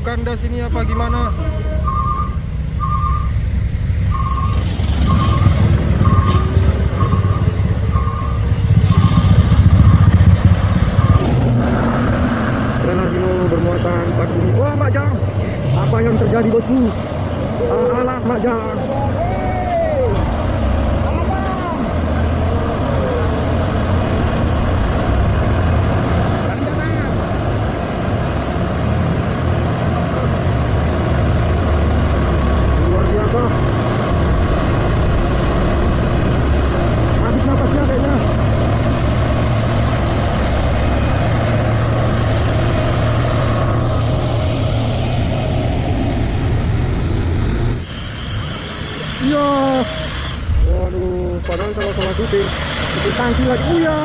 ganda sini apa gimana? Trailer kilo bermuatan 4 bumi. Wah, Mak Jang, apa yang terjadi bosku? Alah, Mak Jang. Luar biasa. Habis napasnya kayaknya. Iya. Waduh, padahal sama-sama supir. Supir tangki lagi. Iya.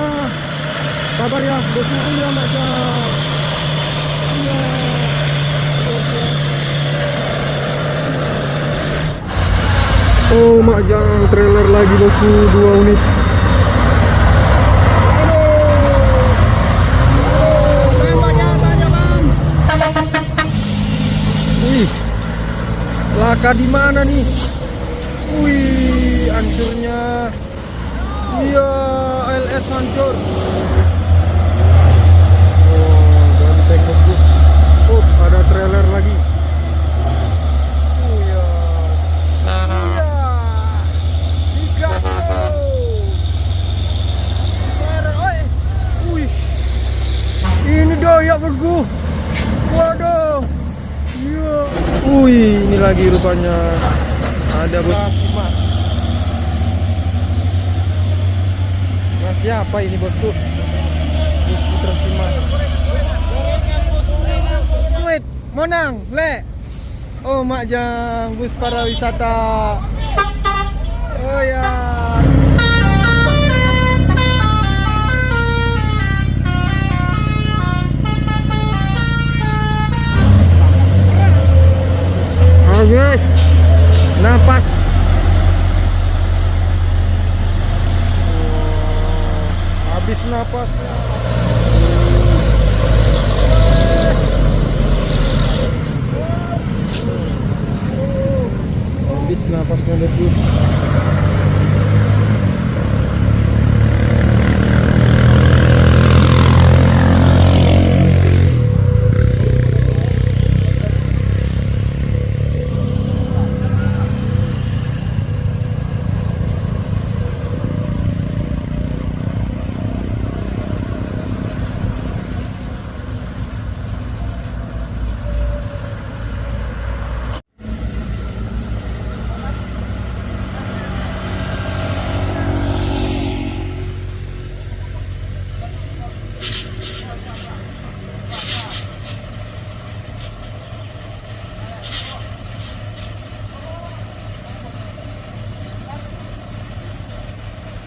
Sabar ya, bosku. Iya, Mak Jang. Iya. Oh, Mak Jang, trailer lagi bosku, 2 unit. Wih, laka di mana nih? Wih, hancurnya. Iya, LS hancur. Oh, ganteng bosku. Oh, ada trailer lagi. Oh ya. Iya. Digas tuh. Trailer, oi. Wih. Ini doyak bosku. Waduh. Iya. Wih, ini lagi rupanya. Ada bos. Mas siapa ini bosku? Bos Putra Simas. Wait, Monang, Le. Oh, Mak Jang, bus pariwisata. Oh ya. Oke. Napas. Habis napasnya. Habis napasnya betul.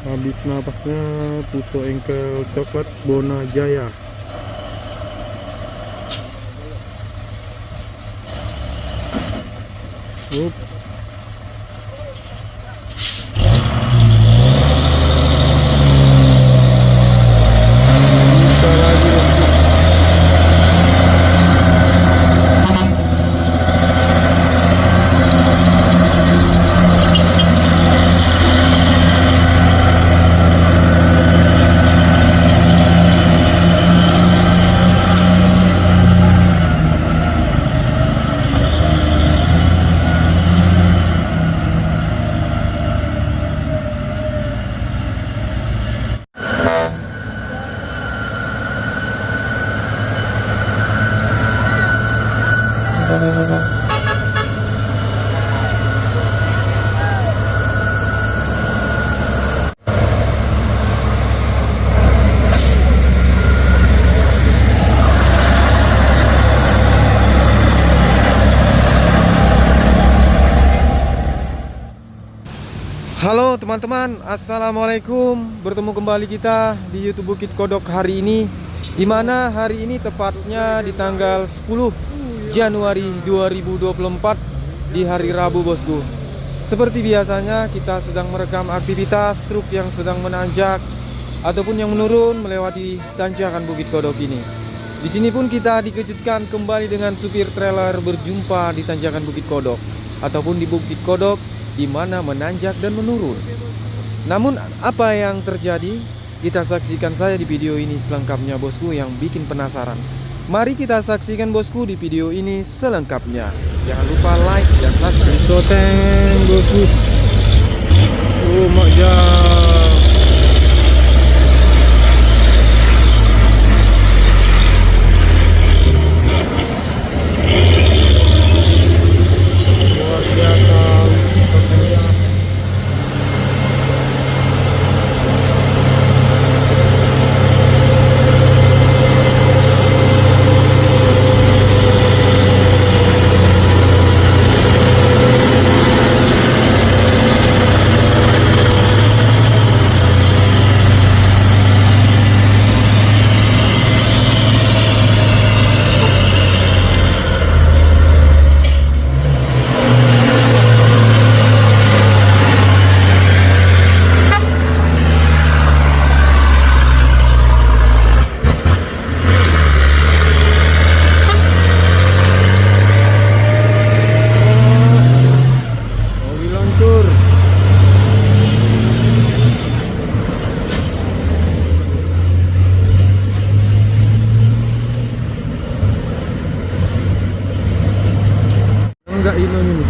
Habis napasnya Puso Engkel Coklat Bona Jaya. Up. Kita lagi bosku. Halo teman-teman, assalamualaikum. Bertemu kembali kita di YouTube Bukit Kodok hari ini, dimana hari ini tepatnya di tanggal 10 Januari 2024 di hari Rabu bosku. Seperti biasanya kita sedang merekam aktivitas truk yang sedang menanjak ataupun yang menurun melewati tanjakan Bukit Kodok ini. Di sini pun kita dikejutkan kembali dengan supir trailer berjumpa di tanjakan Bukit Kodok ataupun di Bukit Kodok di mana menanjak dan menurun. Namun apa yang terjadi? Kita saksikan saja di video ini selengkapnya bosku yang bikin penasaran. Mari kita saksikan bosku di video ini selengkapnya. Jangan lupa like dan subscribe. Soteng bosku. Oh mak jam. Enggak ini.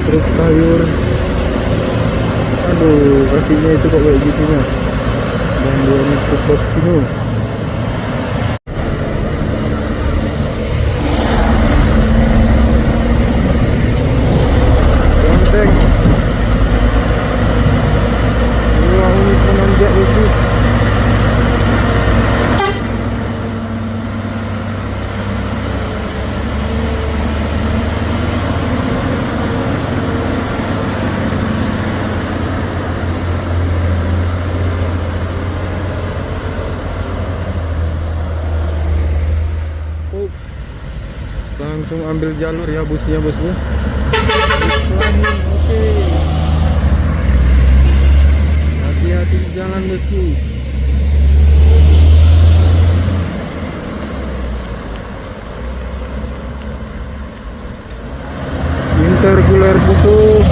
Terus sayur, aduh kakinya itu kok kayak gitunya, dan dia ini pos ini. Lonteng, wah ini penanjak itu. Langsung ambil jalur ya busnya bosku. Oke. Hati-hati di jalan bosku. Intercooler busuk.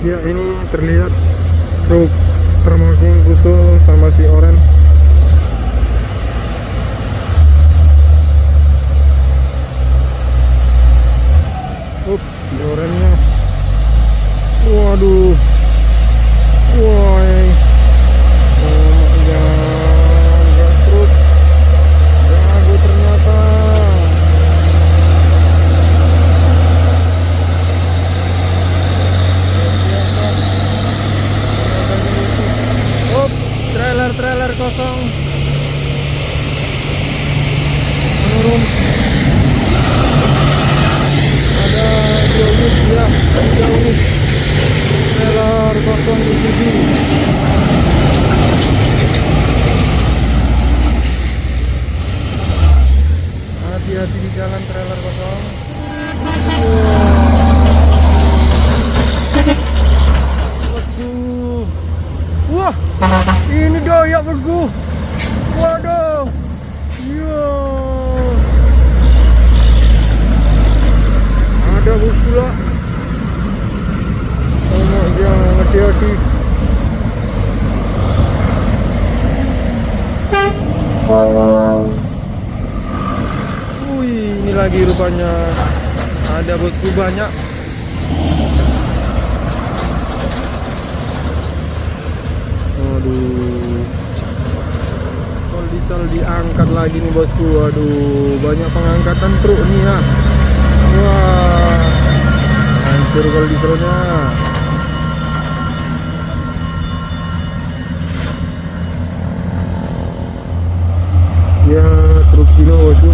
Ya ini terlihat truk termarking Fuso sama si Oren. Si Orennya. Waduh. Woi. Oh ya, gas terus. Jago ternyata. Trailer kosong menurun, ada 2 unit ya, 3 unit trailer kosong di sini. Hati-hati di jalan trailer kosong. Wah, ini doyak bosku. Waduh. Iya. Ada bus pula. Oh ya, hati-hati. lagi rupanya ada bosku banyak. Aduh, kondisal diangkat lagi nih bosku. Aduh, banyak pengangkatan truk nih ya. Wah, hancur koldisalnya. Ya, truk Cino bosku.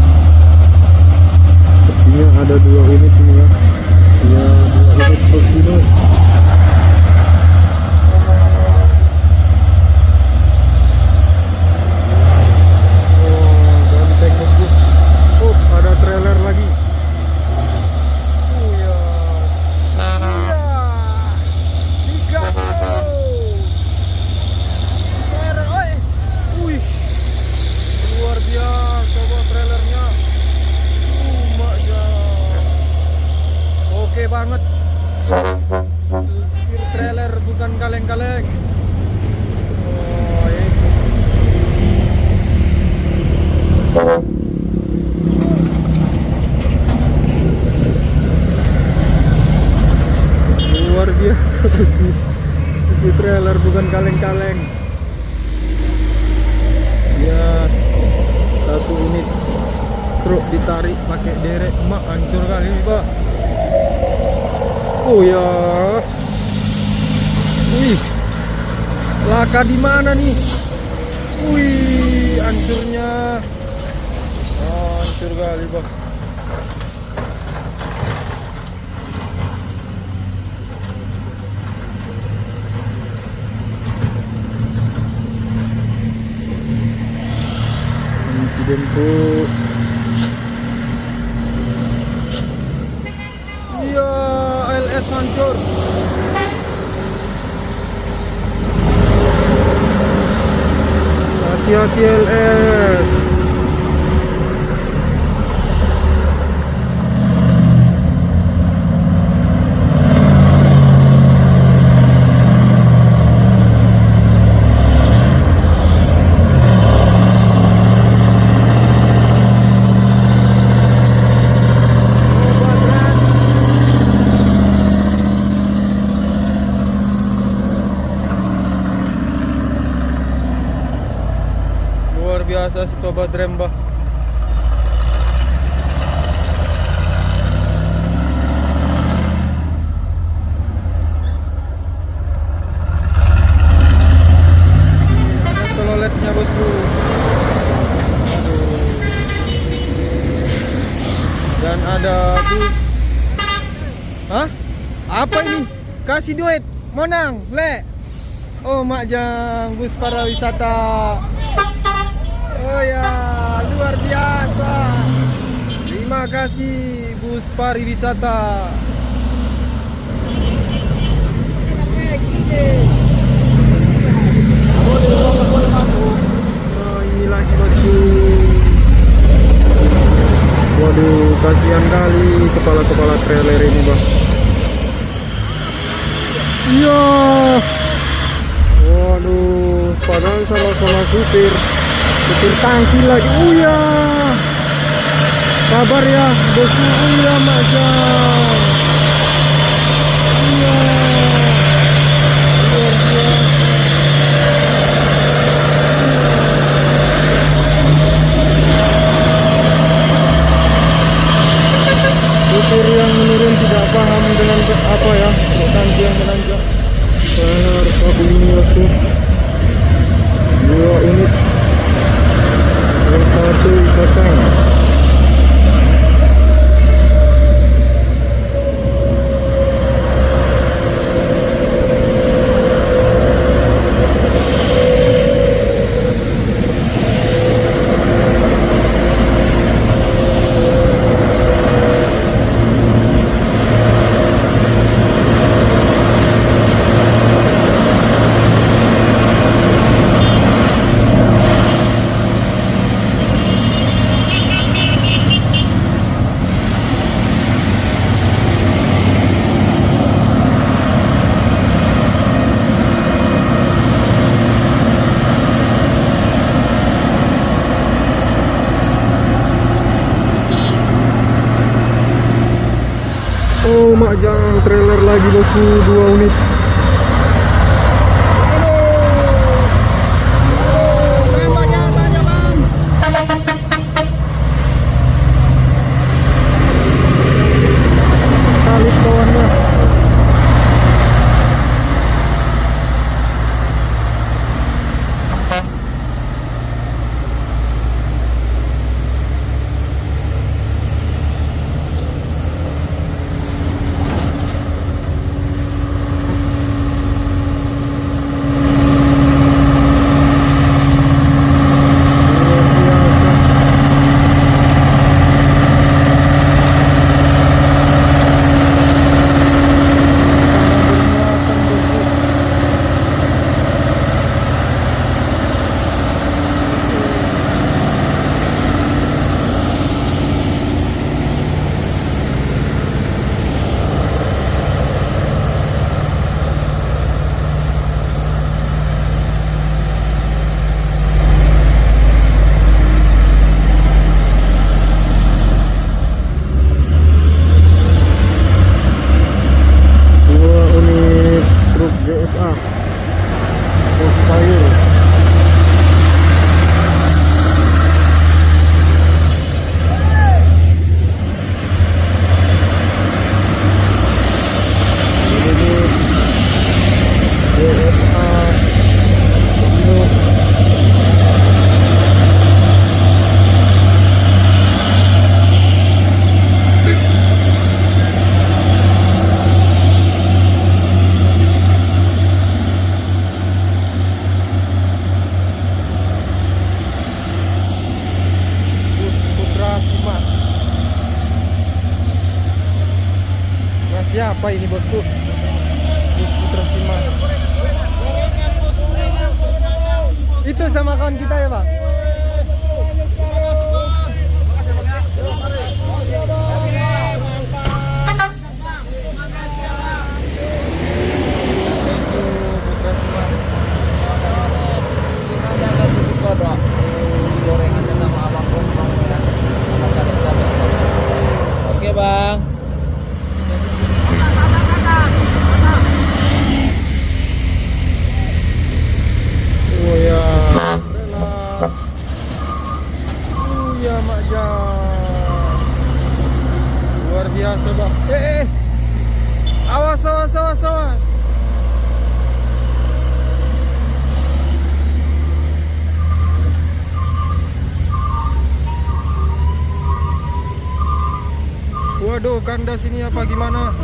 Sepertinya ada 2 unit ini ya. Ya, 2 unit truk Cino. Ada trailer lagi. Ya. Luar biasa buat trailernya. Mak jam. Oke banget. Supir trailer bukan kaleng-kaleng. Oh, ini. Luar biasa si trailer bukan kaleng-kaleng. Ya, 1 unit truk ditarik pakai derek, mak hancur kali pak. Oh ya, wih, laka di mana nih? Wih, hancurnya, oh, hancur kali pak. Insiden tuh. Iya, ALS hancur. Hati-hati ALS. Luar biasa si Toba Dremba. Ada teloletnya bosku. Aduh. Dan ada bus. Hah? Apa ini? Kasih duit, monang, le. Oh mak jang, bus pariwisata. Oh ya, luar biasa. Terima kasih bus pariwisata. Oh, ini lagi bosku. Waduh, kasihan kali kepala-kepala trailer ini bang. Iya. Waduh, padahal sama-sama supir tangki lagi. Ya, sabar ya bosku. Ya maknya. Iya, luar biasa. Supir yang menurun tidak paham dengan apa ya, tangki yang menanjak. Saya harus kabur ini bosku. 2 unit. Yang 1 kosong. Majang trailer lagi bosku, 2 unit. Salib bawahnya. JSA Postfire. Siapa ini bosku? Bus Putra Sima. Itu sama kawan kita ya bang? Gorengannya sama abang bos ya, sama cabai-cabai. Oke bang. Oh ya, oh ya Majang, luar biasa bang. Awas, awas, awas, awas. Waduh, kandas ini apa gimana?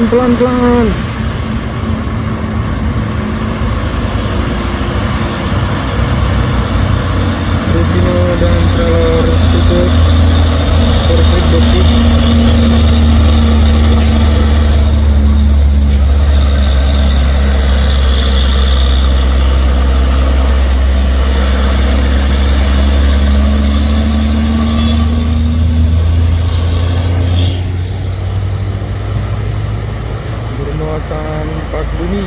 Pelan-pelan. Rufino dan trailer tutup perfect bosku. Bermuatan Pak Bumi.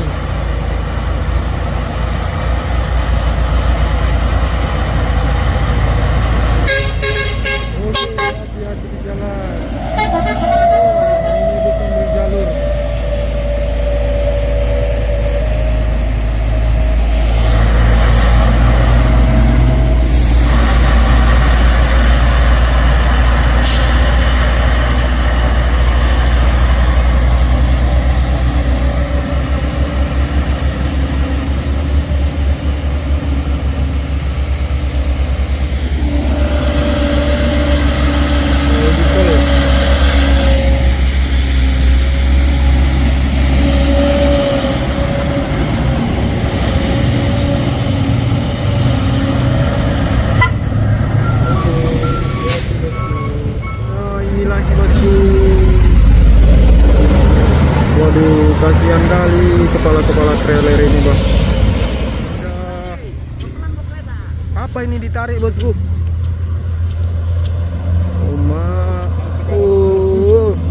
Oke, hati-hati di jalan. kasihan kali kepala-kepala trailer ini bang. Apa ini ditarik bosku?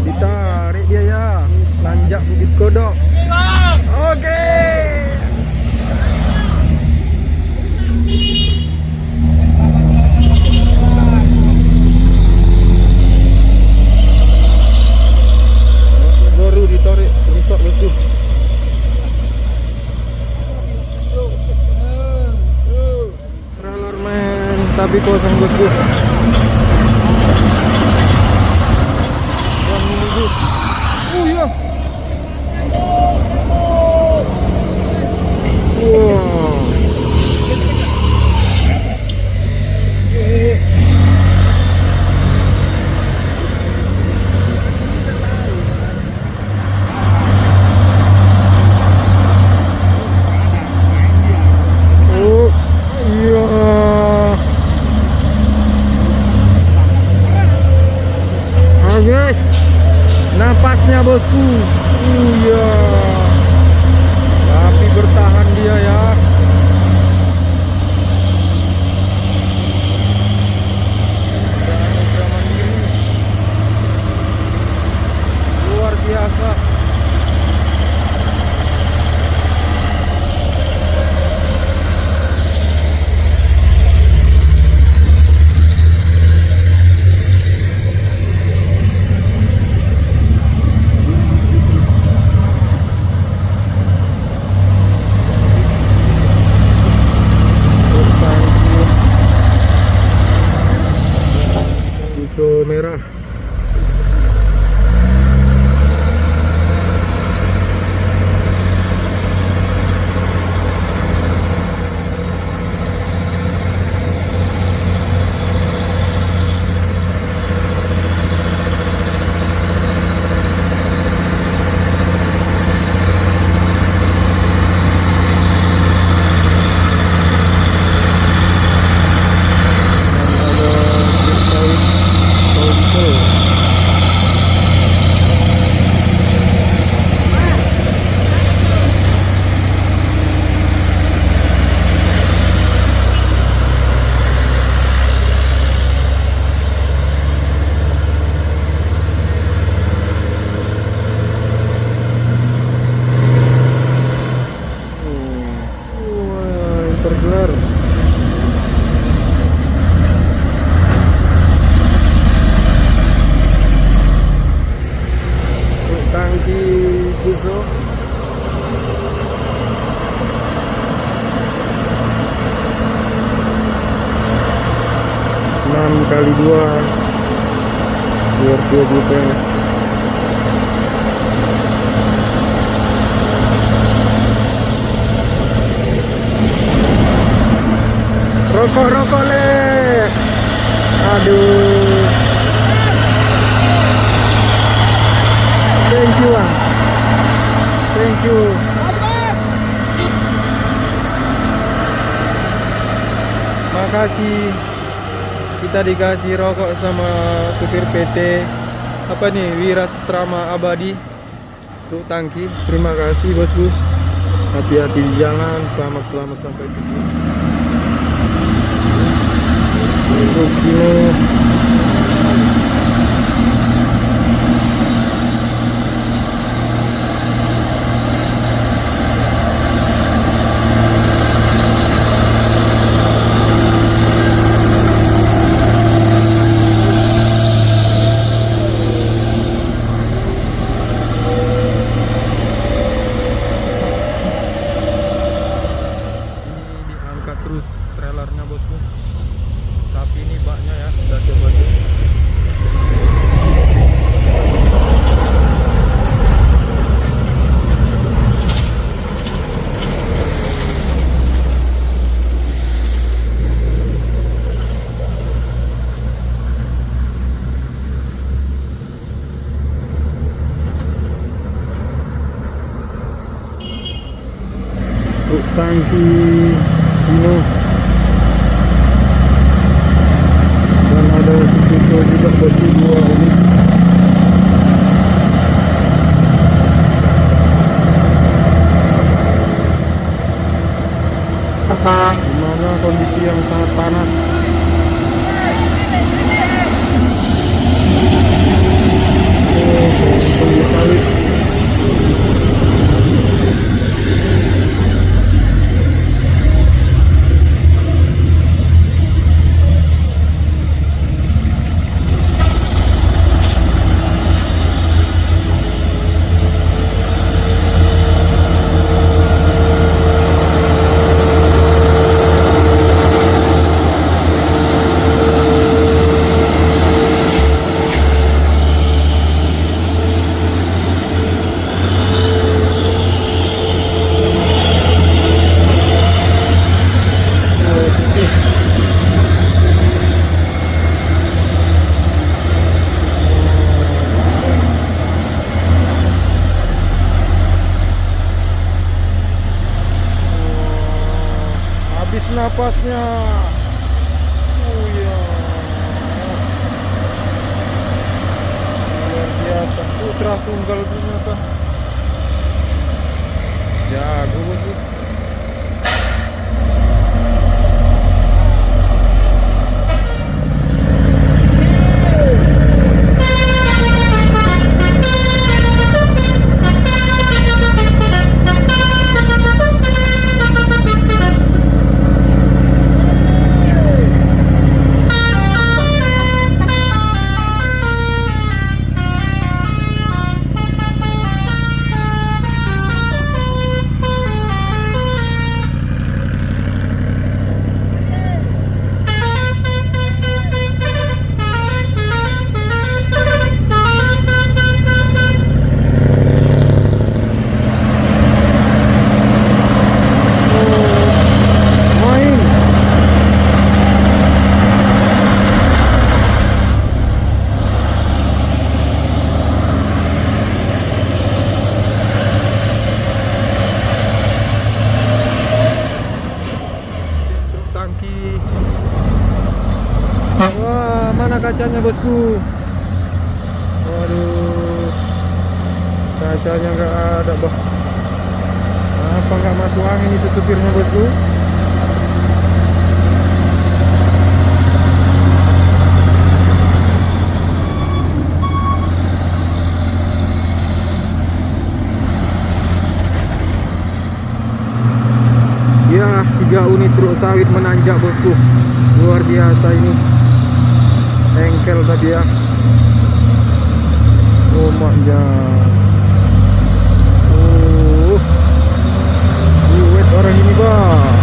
Ditarik dia ya, nanjak Bukit Kodok. Oke. Baru ditarik, rusak bosku. Trailer man, tapi kosong bosku. Oh iya. Wow. Oh iya. Oke. Napasnya bosku. Iya. Tapi bertahan dia ya. Luar biasa. Merah. Tergelar. Tangki busuk. Enam kali 2 biar 20 PS. Rokok le. Aduh. Thank you bang. Thank you. Makasih. Kita dikasih rokok sama supir PT apa nih, Wirastrama Abadi truk tangki. Terima kasih bosku. Hati-hati di jalan. Selamat sampai tujuan. Untuk kilo. Terus trailernya bosku, tapi ini baknya ya udah coba tuh. Truk tangki Hino. Dan ada Suzuki juga besi 2 ini. napasnya. Oh ya. Luar biasa. Putra Sunggal ternyata. Jago bosku. Wah, mana kacanya bosku? Waduh, kacanya nggak ada boh. Apa nggak masuk angin itu supirnya bosku? Ya, 3 unit truk sawit menanjak bosku. Luar biasa ini. Engkel tadi ya. Oh maknya. Duit orang ini bang.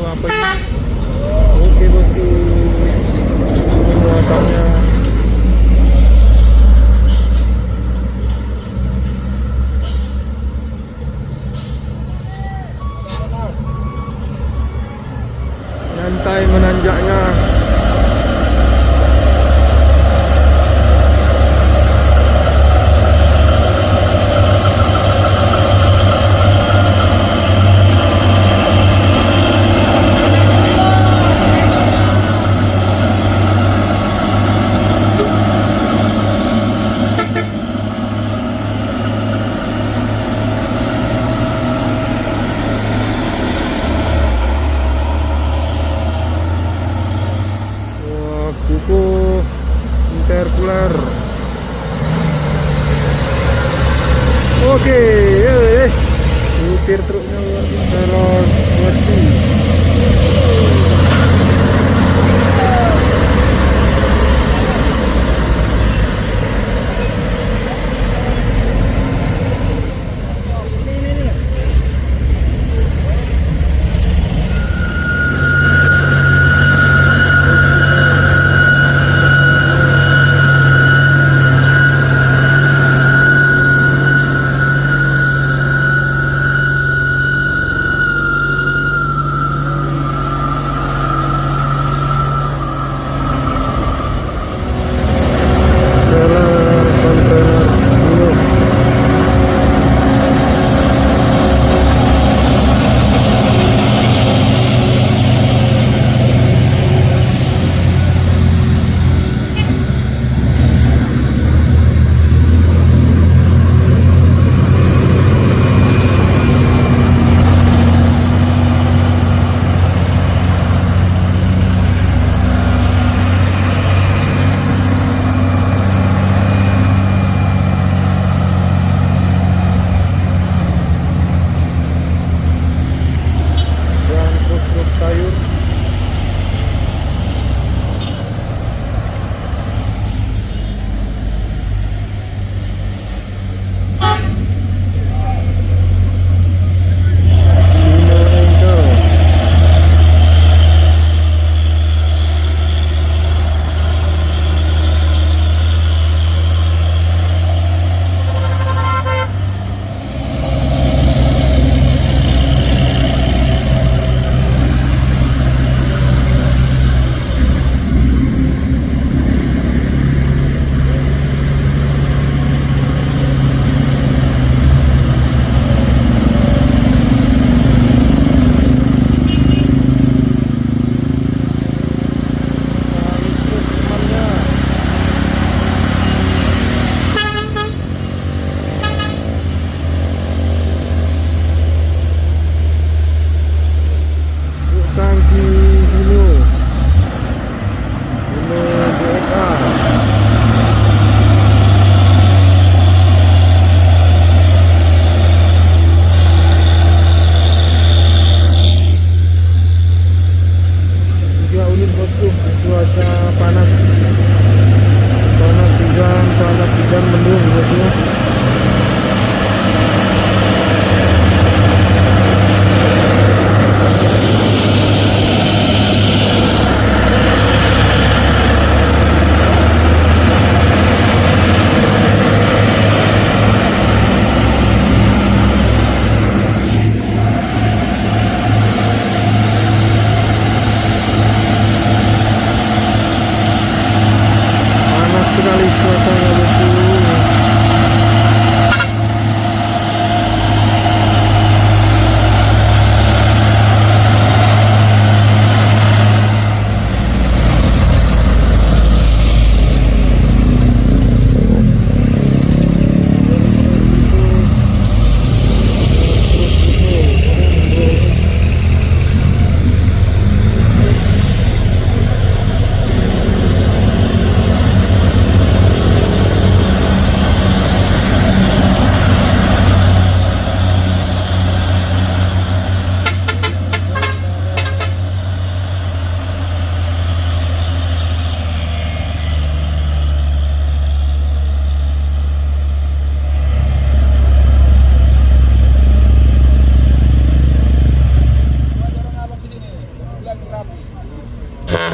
Apa ini? Oke bosku, muatannya. Nyantai menanjaknya.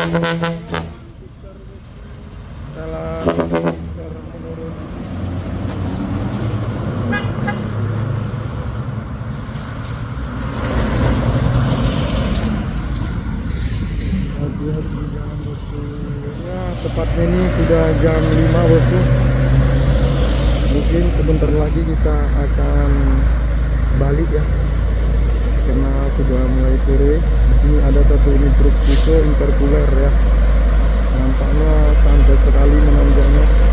menurun. Hati-hati di jalan bosku. Ya, tepatnya ini sudah jam 5 bosku. Mungkin sebentar lagi kita akan balik ya, karena sudah mulai sore. Di sini ada satu unit truk Fuso intercooler ya. Nampaknya santai sekali menanjaknya.